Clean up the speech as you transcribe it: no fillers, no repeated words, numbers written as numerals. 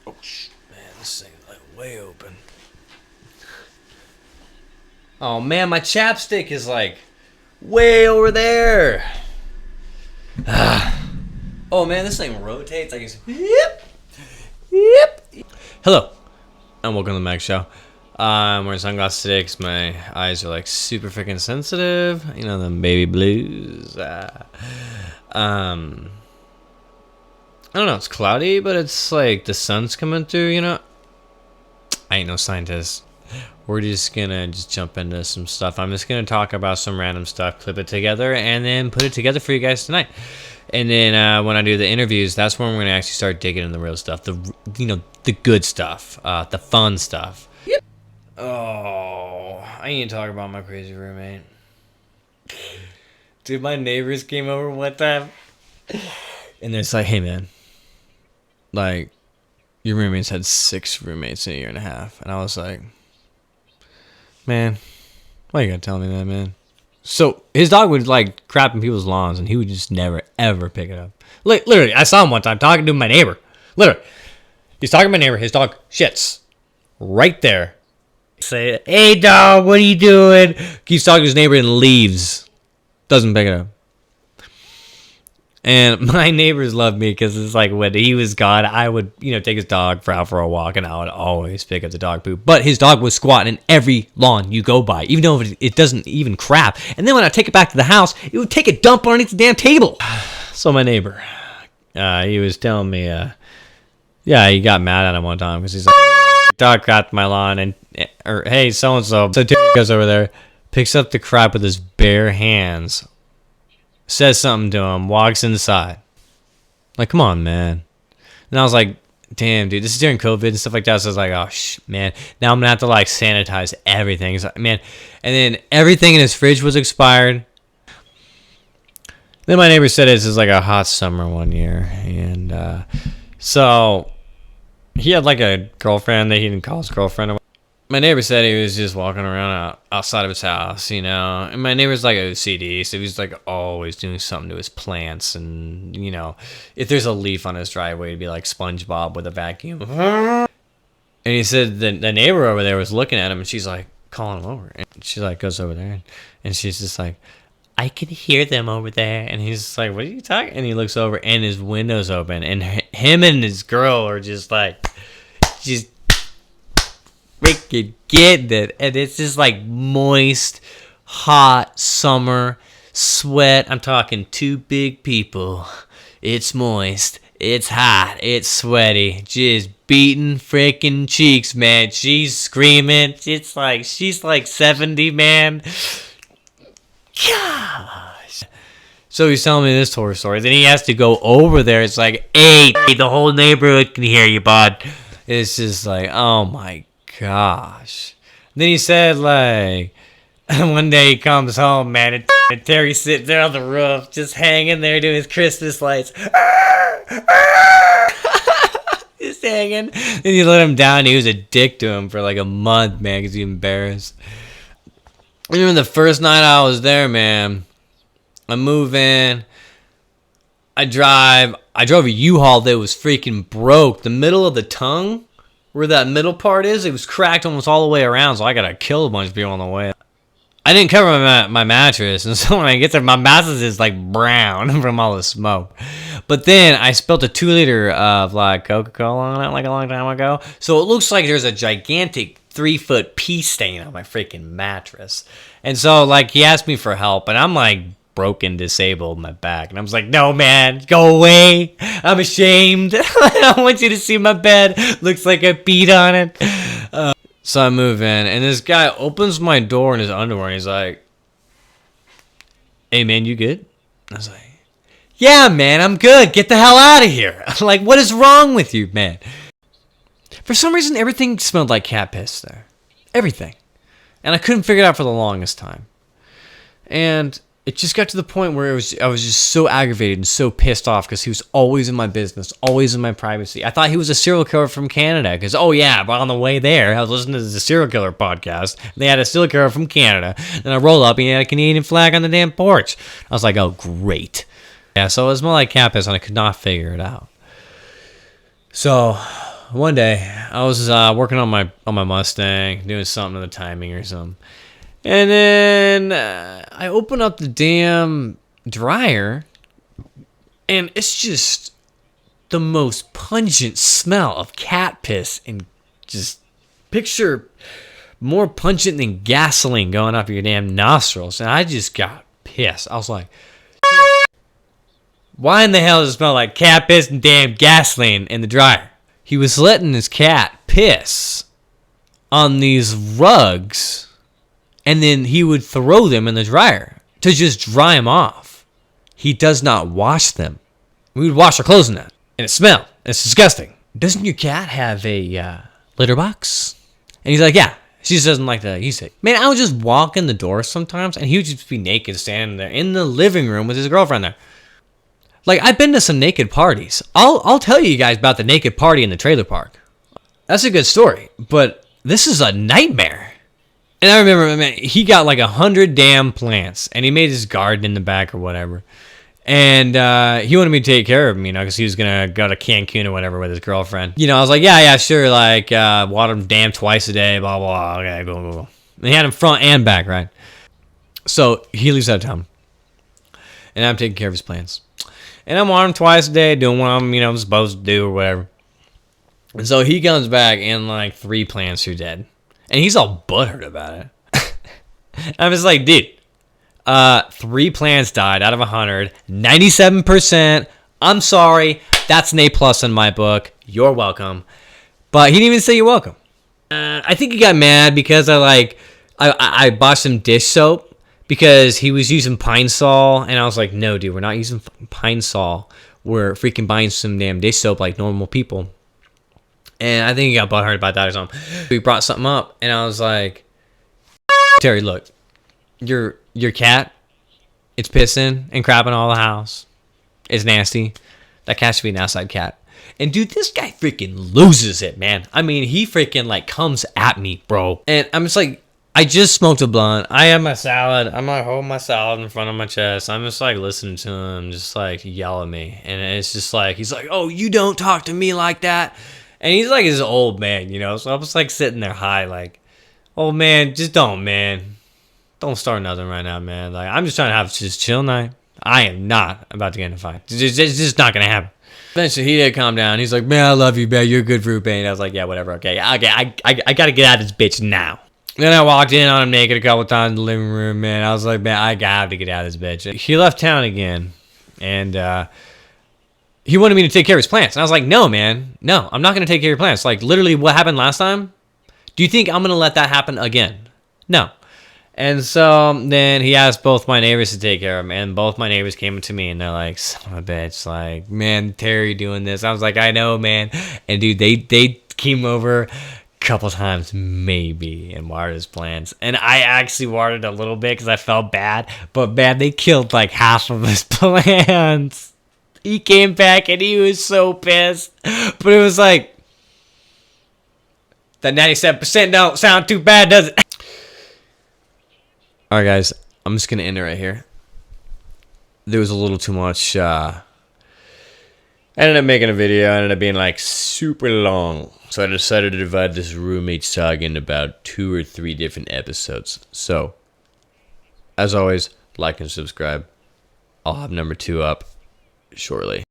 Oh, man, this thing's like way open. Oh man, my chapstick is like way over there. Oh man, this thing rotates. I can. Yep. Hello, and welcome to the Magg'z show. I'm wearing sunglasses today because my eyes are like super freaking sensitive. You know, the baby blues. I don't know. It's cloudy, but it's like the sun's coming through. You know, I ain't no scientist. We're just gonna jump into some stuff. I'm just gonna talk about some random stuff, clip it together, and then put it together for you guys tonight. And then when I do the interviews, that's when we're gonna actually start digging in the real stuff, the good stuff, the fun stuff. Yep. Oh, I need to talk about my crazy roommate. Dude, my neighbors came over one time, and they're like, "Hey, man, like, your roommate's had 6 roommates in a year and a half," and I was like, "Man, why you gotta tell me that, man?" So his dog would like crap in people's lawns, and he would just never ever pick it up. Literally, I saw him one time talking to my neighbor. Literally, he's talking to my neighbor. His dog shits right there. Say, "Hey, dog, what are you doing?" Keeps talking to his neighbor and leaves. Doesn't pick it up. And my neighbors loved me because it's like when he was gone, I would, take his dog out for a walk, and I would always pick up the dog poop. But his dog was squatting in every lawn you go by, even though it doesn't even crap. And then when I take it back to the house, it would take a dump underneath the damn table. So my neighbor, he was telling me, he got mad at him one time because he's like, "Dog crapped my lawn," or "Hey, so-and-so." So Terry goes over there, picks up the crap with his bare hands, says something to him, walks inside. Like, come on, man. And I was like, damn, dude, this is during COVID and stuff like that. So I was like, oh, man, now I'm going to have to, like, sanitize everything. So, man, and then everything in his fridge was expired. Then my neighbor said this is like a hot summer one year. And so he had, like, a girlfriend that he didn't call his girlfriend. My neighbor said he was just walking around outside of his house, and my neighbor's like OCD, so he's like always doing something to his plants, and if there's a leaf on his driveway, it'd be like SpongeBob with a vacuum. And he said the neighbor over there was looking at him, and she's like calling him over, and she like goes over there, and she's just like, "I can hear them over there," and he's just like, "What are you talking?" And he looks over, and his window's open, and him and his girl are just freaking getting it, and it's just like moist, hot summer sweat. I'm talking 2 big people. It's moist, it's hot, it's sweaty, just beating freaking cheeks, man. She's screaming. It's like she's like 70, man. Gosh. So he's telling me this horror story. Then he has to go over there. It's like, hey, the whole neighborhood can hear you, bud. It's just like, oh my gosh. Then he said, like, one day he comes home, man, and Terry's sitting there on the roof, just hanging there doing his Christmas lights. Just hanging. Then he let him down. He was a dick to him for like a month, man, because he was embarrassed. I remember the first night I was there, man. I move in. I drove a U-Haul that was freaking broke. The middle of the tongue, where that middle part is, it was cracked almost all the way around, so I gotta kill a bunch of people on the way. I didn't cover my mattress, and so when I get there, my mattress is like brown from all the smoke. But then I spilled a 2-liter of like Coca-Cola on it like a long time ago, so it looks like there's a gigantic 3-foot pee stain on my freaking mattress. And so like he asked me for help, and I'm like broken, disabled in my back, and I was like, "No, man, go away, I'm ashamed. I don't want you to see my bed, looks like I peed on it." So I move in, and this guy opens my door in his underwear, and he's like, "Hey, man, you good?" I was like, "Yeah, man, I'm good. Get the hell out of here." Like, what is wrong with you, man? For some reason, everything smelled like cat piss there. Everything. And I couldn't figure it out for the longest time. And it just got to the point where I was just so aggravated and so pissed off because he was always in my business, always in my privacy. I thought he was a serial killer from Canada because, but on the way there, I was listening to the serial killer podcast. And they had a serial killer from Canada. And I roll up and he had a Canadian flag on the damn porch. I was like, oh, great. Yeah, so it was more like cat piss, and I could not figure it out. So one day I was working on my Mustang, doing something to the timing or something, and then I open up the damn dryer, and it's just the most pungent smell of cat piss, and just picture more pungent than gasoline going up your damn nostrils. And I just got pissed. I was like, why in the hell does it smell like cat piss and damn gasoline in the dryer? He was letting his cat piss on these rugs, and then he would throw them in the dryer to just dry them off. He does not wash them. We would wash our clothes in that, and it smelled. It's disgusting. Doesn't your cat have a litter box? And he's like, yeah. She just doesn't like to use it. Man, I would just walk in the door sometimes, and he would just be naked standing there in the living room with his girlfriend there. Like, I've been to some naked parties. I'll tell you guys about the naked party in the trailer park. That's a good story, but this is a nightmare. And I remember, man, he got like 100 damn plants, and he made his garden in the back or whatever. And he wanted me to take care of him, you know, because he was going to go to Cancun or whatever with his girlfriend. You know, I was like, yeah, sure, like, water him damn twice a day, blah, blah, blah. Okay, go. And he had him front and back, right? So he leaves out of town, and I'm taking care of his plants. And I'm watering him twice a day, doing what I'm, you know, supposed to do or whatever. And so he comes back, and like 3 plants are dead. And he's all butthurt about it. I'm just like, dude. 3 plants died out of 100, 97%. I'm sorry, that's an A+ in my book. You're welcome. But he didn't even say you're welcome. I think he got mad because I bought some dish soap because he was using Pine Sol, and I was like, no, dude, we're not using Pine Sol. We're freaking buying some damn dish soap like normal people. And I think he got butthurt about that or something. We brought something up, and I was like, Terry, look, your cat, it's pissing and crapping all the house. It's nasty. That cat should be an outside cat. And dude, this guy freaking loses it, man. I mean, he freaking like comes at me, bro. And I'm just like, I just smoked a blunt. I have my salad. I'm like holding my salad in front of my chest. I'm just like listening to him just like yell at me. And it's just like, he's like, oh, you don't talk to me like that. And he's like his old man, you know? So I was like sitting there high like, oh man, just don't, man. Don't start nothing right now, man. Like, I'm just trying to have just chill night. I am not about to get in a fight. It's just not going to happen. Eventually, he did calm down. He's like, man, I love you, man. You're good for pain. I was like, yeah, whatever. Okay, I got to get out of this bitch now. Then I walked in on him naked a couple times in the living room, man. I was like, man, I got to get out of this bitch. He left town again, and he wanted me to take care of his plants. And I was like, no, man. No, I'm not going to take care of your plants. Like, literally what happened last time? Do you think I'm going to let that happen again? No. And so then he asked both my neighbors to take care of him, and both my neighbors came to me, and they're like, son of a bitch, like, man, Terry doing this. I was like, I know, man. And dude, they came over a couple times maybe and watered his plants. And I actually watered a little bit because I felt bad, but man, they killed like half of his plants. He came back and he was so pissed. But it was like, that 97% don't sound too bad, does it? Alright guys, I'm just going to end it right here. There was a little too much, I ended up making a video, ended up being like super long. So I decided to divide this roommate saga into about 2 or 3 different episodes. So, as always, like and subscribe. I'll have number 2 up shortly.